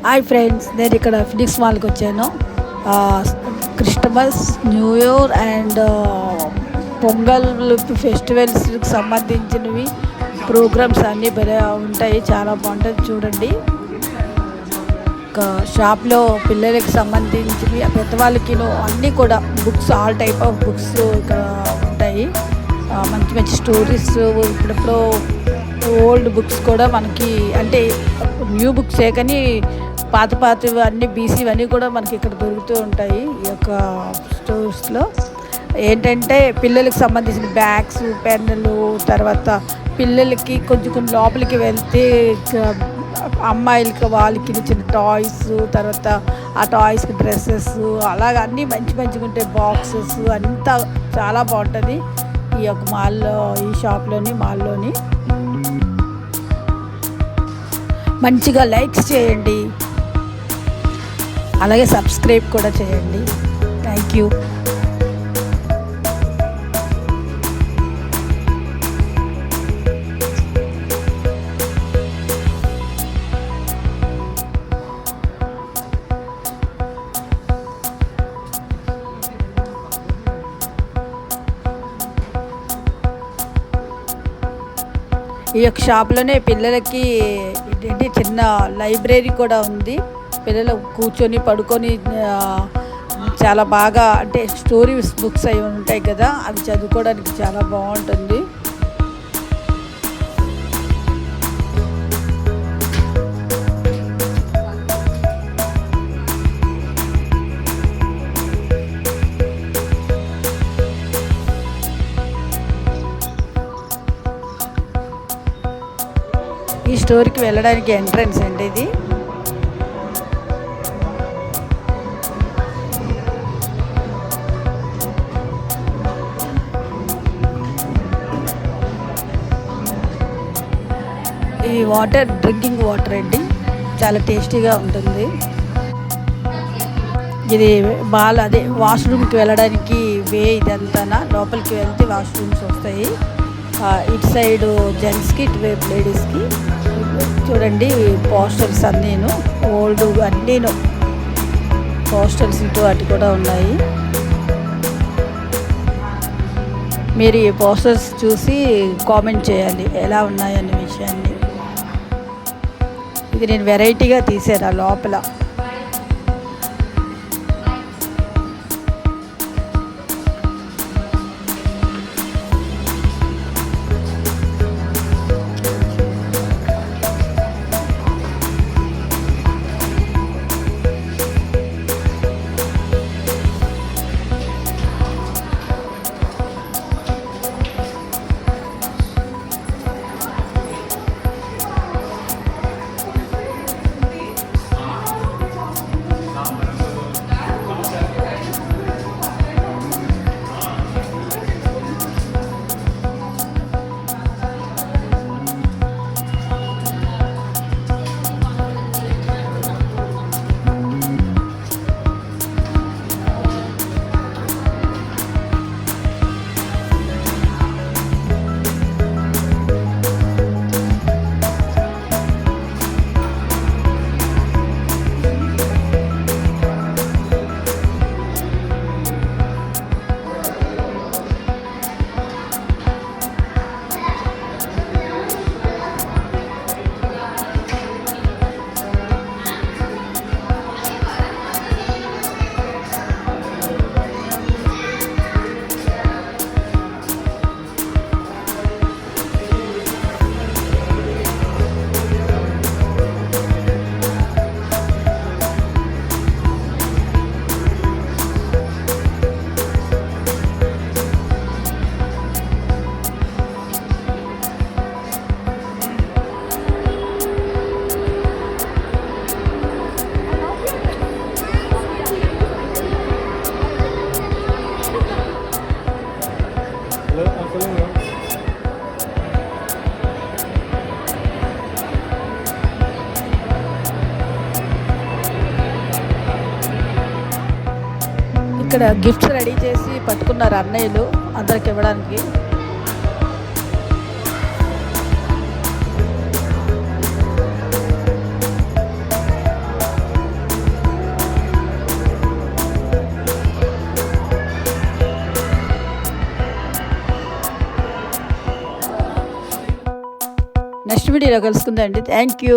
Hi friends, నేను ఇక్కడ Phoenix మాల్కి వచ్చాను. Christmas, new year and Pongal ఫెస్టివల్స్కి సంబంధించినవి ప్రోగ్రామ్స్ అన్నీ భలే ఉంటాయి. చాలా బాగుంటుంది చూడండి. షాప్లో పిల్లలకి సంబంధించినవి, పెద్దవాళ్ళకి అన్నీ కూడా books, all type of books ఇక్కడ ఉంటాయి. మంచి మంచి స్టోరీస్, ఇప్పుడెప్పుడు ఓల్డ్ బుక్స్ కూడా మనకి, అంటే న్యూ బుక్సే కానీ పాతవి అన్నీ బీసీవన్నీ కూడా మనకి ఇక్కడ దొరుకుతూ ఉంటాయి. ఈ యొక్క స్టోర్స్లో ఏంటంటే పిల్లలకి సంబంధించిన బ్యాగ్స్, పెన్నులు, తర్వాత పిల్లలకి కొంచెం లోపలికి వెళ్తే అమ్మాయిలకి వాళ్ళకి చిన్న టాయ్స్, తర్వాత ఆ టాయ్స్కి డ్రెస్సెస్, అలాగ అన్నీ మంచిగా ఉంటాయి. బాక్సెస్ అంతా చాలా బాగుంటుంది ఈ యొక్క మాల్లో, ఈ షాప్లోని, మాల్లోని. మంచిగా లైక్స్ చేయండి, అలాగే సబ్స్క్రైబ్ కూడా చేయండి. Thank you. ఈ యొక్క షాప్లోనే పిల్లలకి ఏంటి చిన్న లైబ్రరీ కూడా ఉంది. పిల్లలు కూర్చొని పడుకొని చాలా బాగా, అంటే స్టోరీస్ బుక్స్ అవి ఉంటాయి కదా, అవి చదువుకోవడానికి చాలా బాగుంటుంది. ఈ స్టోర్కి వెళ్ళడానికి ఎంట్రన్స్ అండి ఇది. ఈ వాటర్ డ్రింకింగ్ వాటర్ అండి, చాలా టేస్టీగా ఉంటుంది. ఇది అదే వాష్రూమ్కి వెళ్ళడానికి వే ఇదంతా. లోపలికి వెళ్తే వాష్రూమ్స్ వస్తాయి. ఇటు సైడు జెంట్స్కి, ఇటువైపు లేడీస్కి. చూడండి పోస్టర్స్ అన్నీను, ఓల్డ్ అన్నీను పోస్టర్స్ ఇటు అటు కూడా ఉన్నాయి. మీరు ఈ పోస్టర్స్ చూసి కామెంట్ చేయాలి ఎలా ఉన్నాయనే విషయాన్ని. ఇది నేను వెరైటీగా తీసాను లోపల. ఇక్కడ గిఫ్ట్స్ రెడీ చేసి పట్టుకున్నారు అన్నయ్యలు అందరికి ఇవ్వడానికి. నెక్స్ట్ వీడియోలో కలుసుకుందాం అండి. Thank you.